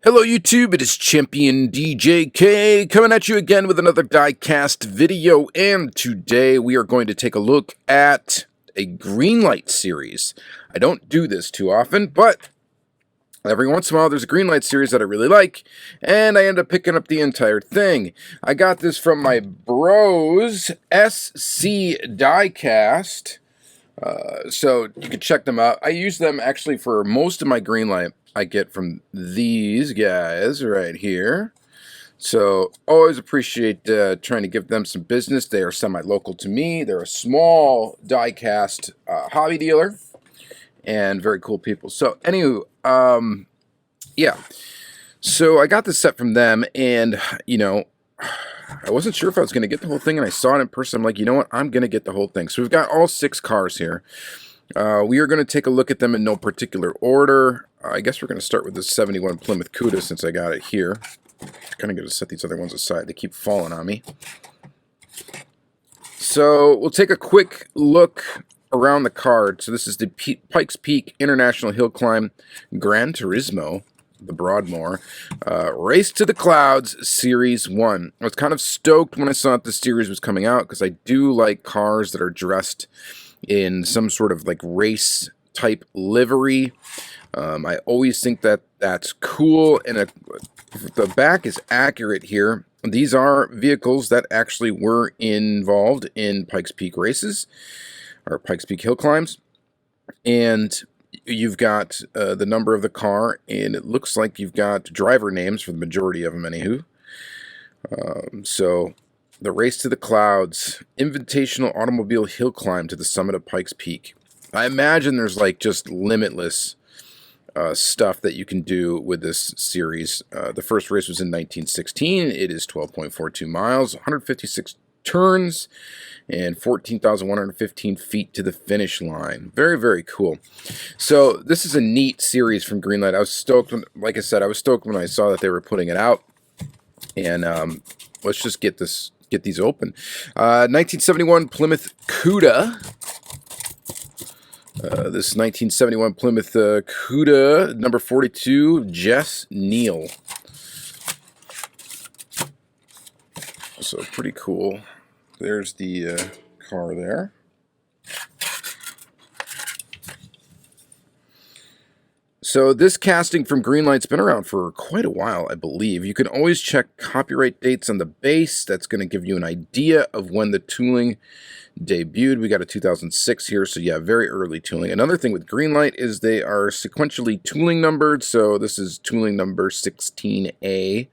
Hello YouTube, it is Championdjk coming at you again with another Diecast video, and today we are going to take a look at a Greenlight series. I don't do this too often, but every once in a while there's a Greenlight series that I really like, and I end up picking up the entire thing. I got this from my bros, SC Diecast, so you can check them out. I use them actually for most of my Greenlight. I get from these guys right here. So always appreciate trying to give them some business. They are semi-local to me. They're a small die-cast hobby dealer and very cool people. So anywho, yeah. So I got this set from them, and you know, I wasn't sure if I was going to get the whole thing, and I saw it in person. I'm like, you know what? I'm going to get the whole thing. So we've got all 6 cars here. We are going to take a look at them in no particular order. I guess we're going to start with the 71 Plymouth Cuda since I got it here. Kind of going to set these other ones aside. They keep falling on me. So we'll take a quick look around the card. So this is the Pikes Peak International Hill Climb Gran Turismo, the Broadmoor, Race to the Clouds Series 1. I was kind of stoked when I saw that this series was coming out because I do like cars that are dressed in some sort of like race type livery. I always think that that's cool, and the back is accurate here. These are vehicles that actually were involved in Pikes Peak races, or Pikes Peak hill climbs, and you've got the number of the car, and it looks like you've got driver names for the majority of them, anywho. So the Race to the Clouds, Invitational Automobile Hill Climb to the summit of Pikes Peak. I imagine there's like just limitless stuff that you can do with this series. The first race was in 1916. It is 12.42 miles, 156 turns, and 14,115 feet to the finish line. Very, very cool. So this is a neat series from Greenlight. I was stoked, like I said, I was stoked when I saw that they were putting it out. And let's just get these open. 1971 Plymouth Cuda. This 1971 Plymouth Cuda, number 42, Jess Neal. So pretty cool. There's the car there. So this casting from Greenlight's been around for quite a while, I believe. You can always check copyright dates on the base. That's going to give you an idea of when the tooling debuted. We got a 2006 here, so yeah, very early tooling. Another thing with Greenlight is they are sequentially tooling numbered, so this is tooling number 16A.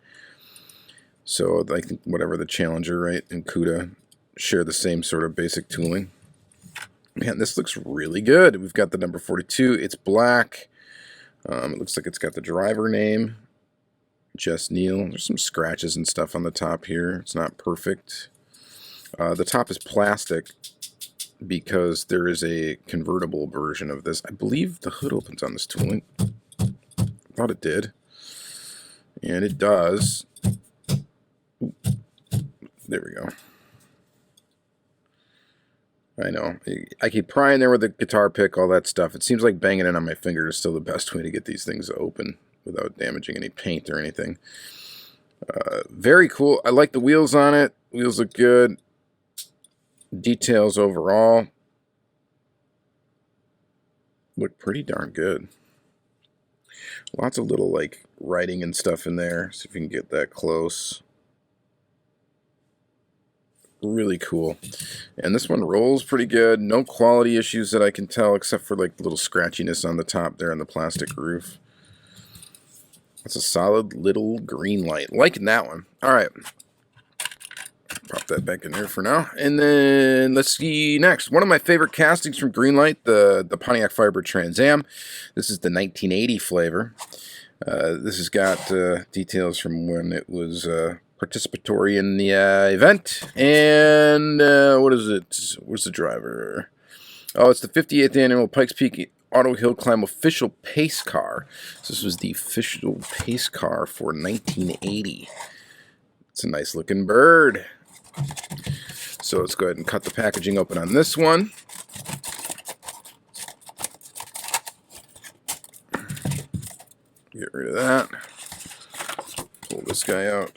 So I think whatever the Challenger, right, and Cuda share the same sort of basic tooling. Man, this looks really good. We've got the number 42. It's black. It looks like it's got the driver name, Jess Neal. There's some scratches and stuff on the top here. It's not perfect. The top is plastic because there is a convertible version of this. I believe the hood opens on this tooling. I thought it did. And it does. Ooh, there we go. I know. I keep prying there with the guitar pick, all that stuff. It seems like banging it on my finger is still the best way to get these things open without damaging any paint or anything. Very cool. I like the wheels on it. Wheels look good. Details overall look pretty darn good. Lots of little like writing and stuff in there. See if we can get that close. Really cool. And this one rolls pretty good. No quality issues that I can tell, except for like the little scratchiness on the top there on the plastic roof. That's a solid little Greenlight. Liking that one. Alright. Pop that back in there for now. And then let's see next. One of my favorite castings from Greenlight, the Pontiac Firebird Trans Am. This is the 1980 flavor. This has got details from when it was participatory in the event. And what is it? Where's the driver? Oh, it's the 58th annual Pikes Peak Auto Hill Climb official pace car. So this was the official pace car for 1980. It's a nice looking bird. So let's go ahead and cut the packaging open on this one. Get rid of that. this guy out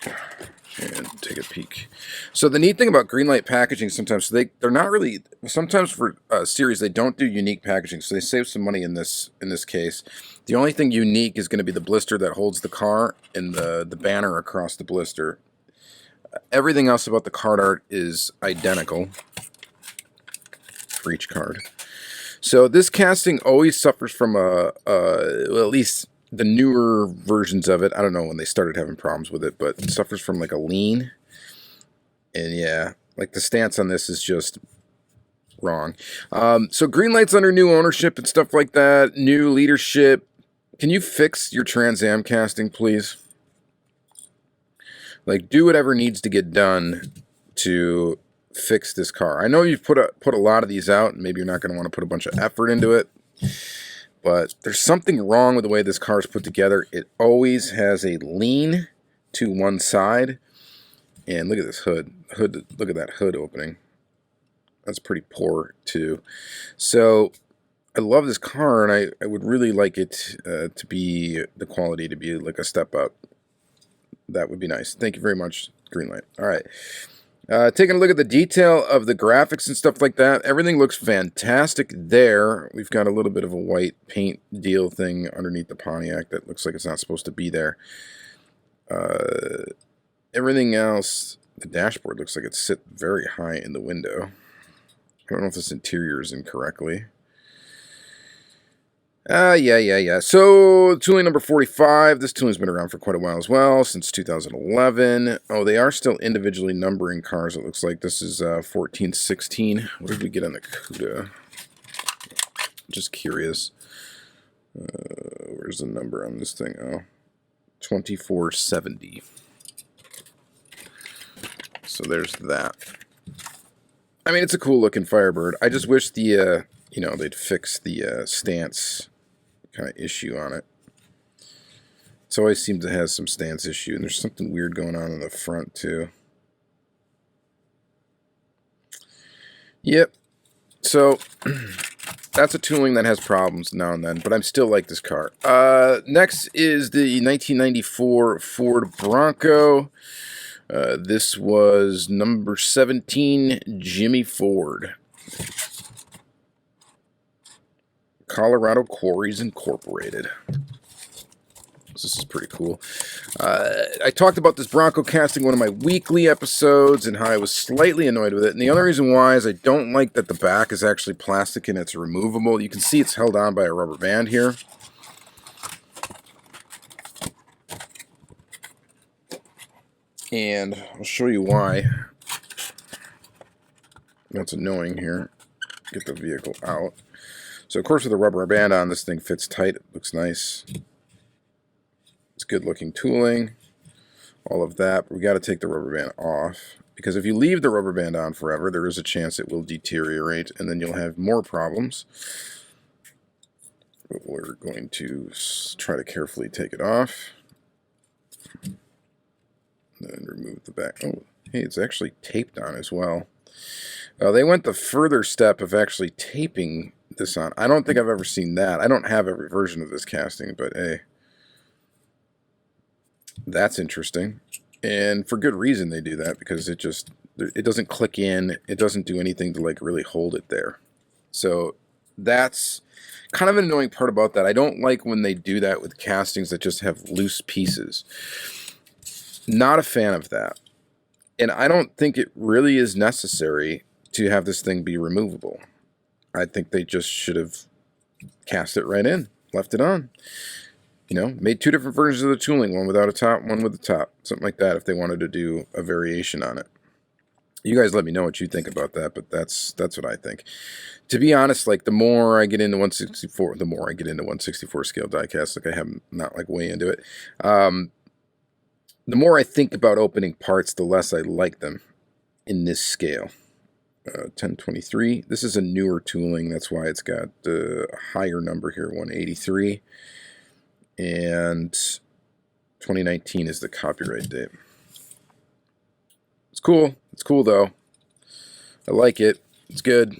and take a peek. So the neat thing about Greenlight packaging sometimes, so they're not really, sometimes for series they don't do unique packaging, so they save some money in this case. The only thing unique is going to be the blister that holds the car and the banner across the blister. Everything else about the card art is identical for each card. So this casting always suffers from well, at least the newer versions of it. I don't know when they started having problems with it, but it suffers from like a lean. And yeah, like the stance on this is just wrong. So Greenlight's under new ownership and stuff like that, new leadership. Can you fix your Trans Am casting, please? Like, do whatever needs to get done to fix this car. I know you've put a lot of these out, and maybe you're not going to want to put a bunch of effort into it, but there's something wrong with the way this car is put together. It always has a lean to one side, and look at this hood. Look at that hood opening. That's pretty poor, too. So I love this car, and I would really like it to be the quality to be like a step up. That would be nice. Thank you very much, Greenlight. All right. Taking a look at the detail of the graphics and stuff like that. Everything looks fantastic there. We've got a little bit of a white paint deal thing underneath the Pontiac that looks like it's not supposed to be there. Everything else, the dashboard looks like it's sit very high in the window. I don't know if this interior is incorrectly. Yeah. So, tooling number 45. This tooling's been around for quite a while as well, since 2011. Oh, they are still individually numbering cars. It looks like this is 1416. What did we get on the Cuda? Just curious. Where's the number on this thing? Oh, 2470. So there's that. I mean, it's a cool looking Firebird. I just wish the, you know, they'd fix the stance kind of issue on it. It always seems to have some stance issue, and there's something weird going on in the front too. Yep. So that's a tooling that has problems now and then, but I'm still like this car. Next is the 1994 Ford Bronco. This was number 17, Jimmy Ford. Colorado Quarries Incorporated. This is pretty cool. I talked about this Bronco casting in one of my weekly episodes and how I was slightly annoyed with it. And the only reason why is I don't like that the back is actually plastic and it's removable. You can see it's held on by a rubber band here. And I'll show you why. That's annoying here. Get the vehicle out. So, of course, with the rubber band on, this thing fits tight. It looks nice. It's good-looking tooling. All of that. But we got to take the rubber band off. Because if you leave the rubber band on forever, there is a chance it will deteriorate, and then you'll have more problems. But we're going to try to carefully take it off. And remove the back. Oh, hey, it's actually taped on as well. They went the further step of actually taping this on. I don't think I've ever seen that. I don't have every version of this casting, but hey, that's interesting. And for good reason they do that, because it doesn't click in. It doesn't do anything to like really hold it there. So that's kind of an annoying part about that. I don't like when they do that with castings that just have loose pieces. Not a fan of that. And I don't think it really is necessary to have this thing be removable. I think they just should have cast it right in, left it on. You know, made two different versions of the tooling, one without a top, one with a top. Something like that if they wanted to do a variation on it. You guys let me know what you think about that, but that's what I think. To be honest, like the more I get into 164, the more I get into 164 scale diecast, like I have not like way into it. The more I think about opening parts, the less I like them in this scale. 1023. This is a newer tooling. That's why it's got a higher number here, 183. And 2019 is the copyright date. It's cool. It's cool, though. I like it. It's good.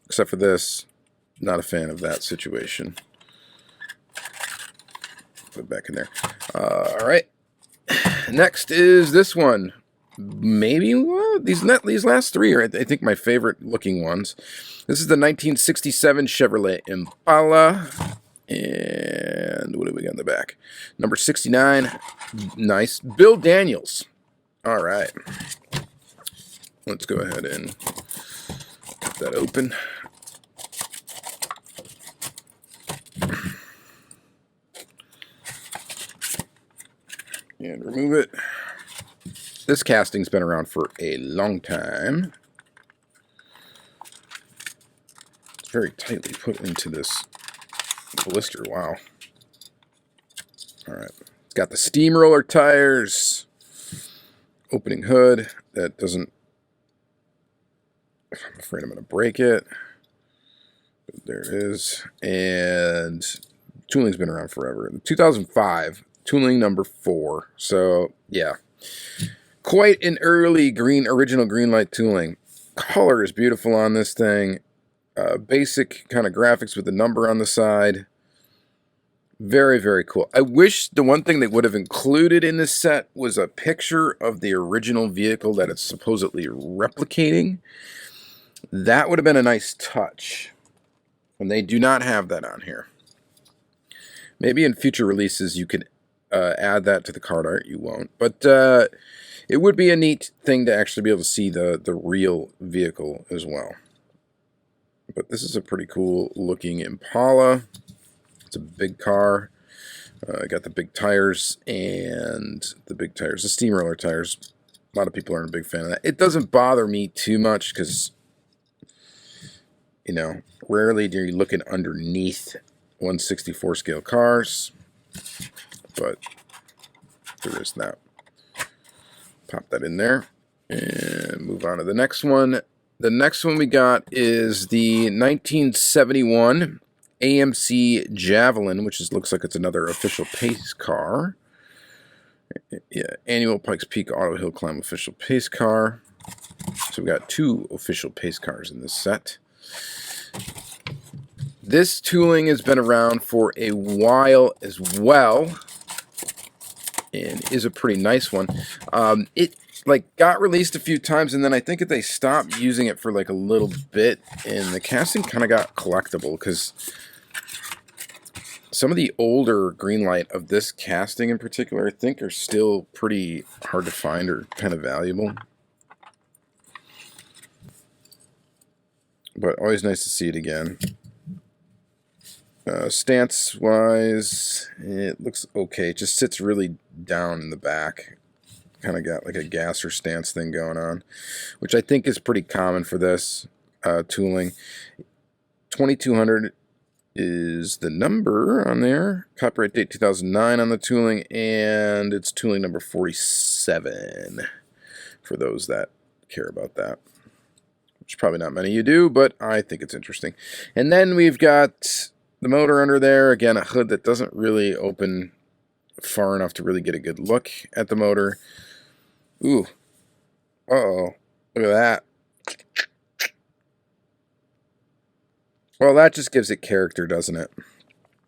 Except for this. Not a fan of that situation. Put it back in there. All right. Next is this one. Maybe these last three are, I think, my favorite looking ones. This is the 1967 Chevrolet Impala. And what do we got in the back? Number 69. Nice. Bill Daniels. All right. Let's go ahead and get that open. And remove it. This casting's been around for a long time. It's very tightly put into this blister. Wow. All right. It's got the steamroller tires. Opening hood. That doesn't... I'm afraid I'm going to break it. But there it is. And tooling's been around forever. 2005. Tooling number 4. So, yeah. Quite an early original Greenlight tooling. Color is beautiful on this thing. Basic kind of graphics with the number on the side. Very, very cool. I wish the one thing they would have included in this set was a picture of the original vehicle that it's supposedly replicating. That would have been a nice touch. And they do not have that on here. Maybe in future releases you could add that to the card art. You won't. But it would be a neat thing to actually be able to see the real vehicle as well. But this is a pretty cool looking Impala. It's a big car. Got the big tires and the steamroller tires. A lot of people aren't a big fan of that. It doesn't bother me too much because, you know, rarely do you look at underneath 1/64 scale cars. But there is that. Pop that in there and move on to the next one. The next one we got is the 1971 AMC Javelin, which looks like it's another official pace car. Yeah, annual Pikes Peak Auto Hill Climb official pace car. So we got 2 official pace cars in this set. This tooling has been around for a while as well, and is a pretty nice one. It got released a few times, and then I think that they stopped using it for like a little bit, and the casting kind of got collectible because some of the older Greenlight of this casting in particular, I think, are still pretty hard to find or kind of valuable. But always nice to see it again. Stance-wise, it looks okay. It just sits really down in the back. Kind of got like a gasser stance thing going on, which I think is pretty common for this tooling. 2200 is the number on there. Copyright date 2009 on the tooling, and it's tooling number 47 for those that care about that. Which probably not many of you do, but I think it's interesting. And then we've got the motor under there. Again, a hood that doesn't really open far enough to really get a good look at the motor. Ooh. Uh-oh. Look at that. Well, that just gives it character, doesn't it?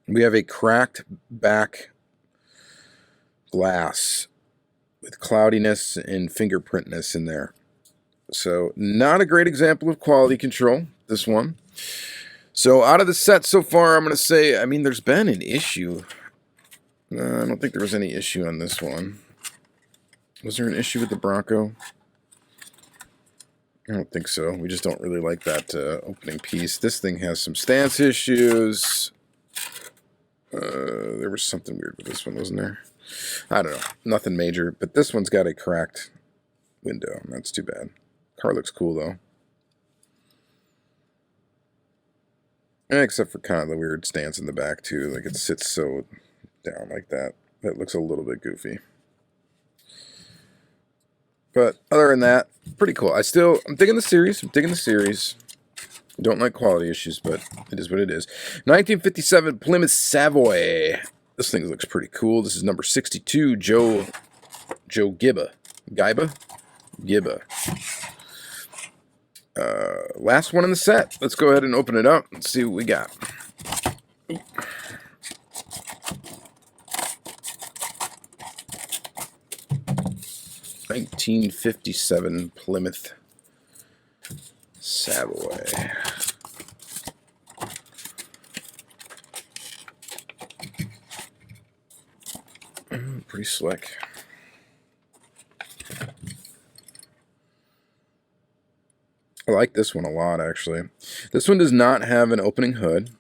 We have a cracked back glass with cloudiness and fingerprintness in there. So, not a great example of quality control, this one. So, out of the set so far, I'm going to say, I mean, there's been an issue. No, I don't think there was any issue on this one. Was there an issue with the Bronco? I don't think so. We just don't really like that opening piece. This thing has some stance issues. There was something weird with this one, wasn't there? I don't know. Nothing major. But this one's got a cracked window. That's too bad. Car looks cool, though. Except for kind of the weird stance in the back, too. Like, it sits so down like that. That looks a little bit goofy. But other than that, pretty cool. I'm digging the series. Don't like quality issues, but it is what it is. 1957 Plymouth Savoy. This thing looks pretty cool. This is number 62, Joe Gibba. Gibba. Last one in the set. Let's go ahead and open it up and see what we got. 1957 Plymouth Savoy. Pretty slick. I like this one a lot, actually. This one does not have an opening hood.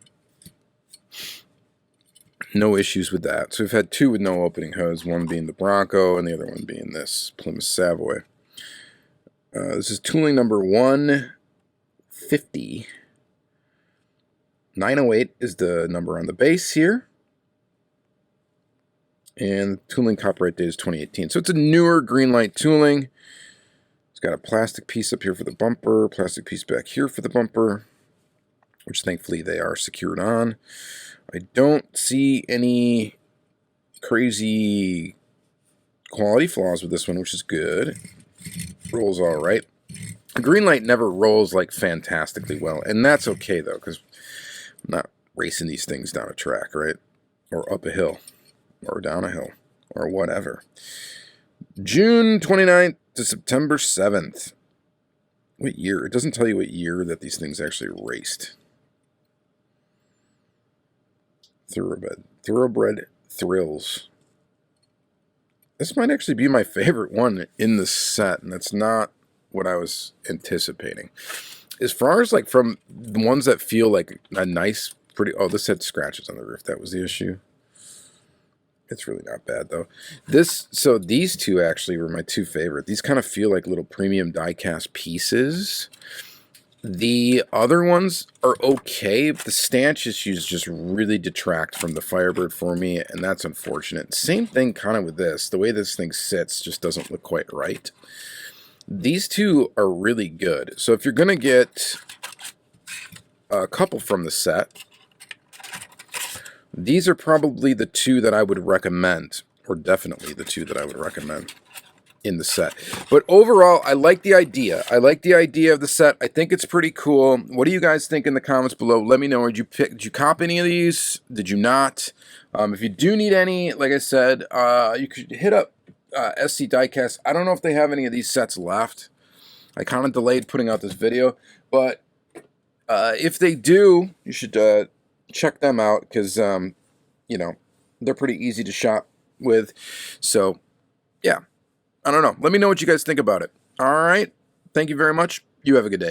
No issues with that. So we've had two with no opening hoods, one being the Bronco and the other one being this Plymouth Savoy. This is tooling number 150. 908 is the number on the base here. And the tooling copyright date is 2018. So it's a newer Greenlight tooling. It's got a plastic piece up here for the bumper, plastic piece back here for the bumper, which thankfully they are secured on. I don't see any crazy quality flaws with this one, which is good. Rolls all right. Greenlight never rolls like fantastically well, and that's okay though, because I'm not racing these things down a track, right? Or up a hill, or down a hill, or whatever. June 29th to September 7th. What year? It doesn't tell you what year that these things actually raced. Thoroughbred Thrills. This might actually be my favorite one in the set, and that's not what I was anticipating. As far as like from the ones that feel like a nice, pretty... Oh, this had scratches on the roof. That was the issue. It's really not bad though. So these two actually were my two favorite. These kind of feel like little premium die-cast pieces. The other ones are okay, but the stanch issues just really detract from the Firebird for me, and that's unfortunate. Same thing kind of with this. The way this thing sits just doesn't look quite right. These two are really good. So if you're going to get a couple from the set, these are probably the two that I would recommend, or definitely the two that I would recommend in the set. But overall, I like the idea. I like the idea of the set. I think it's pretty cool. What do you guys think in the comments below? Let me know. Did you cop any of these? Did you not? If you do need any, like I said, you could hit up SC Diecast. I don't know if they have any of these sets left. I kind of delayed putting out this video, but if they do, you should check them out because, you know, they're pretty easy to shop with. So, yeah. I don't know. Let me know what you guys think about it. All right. Thank you very much. You have a good day.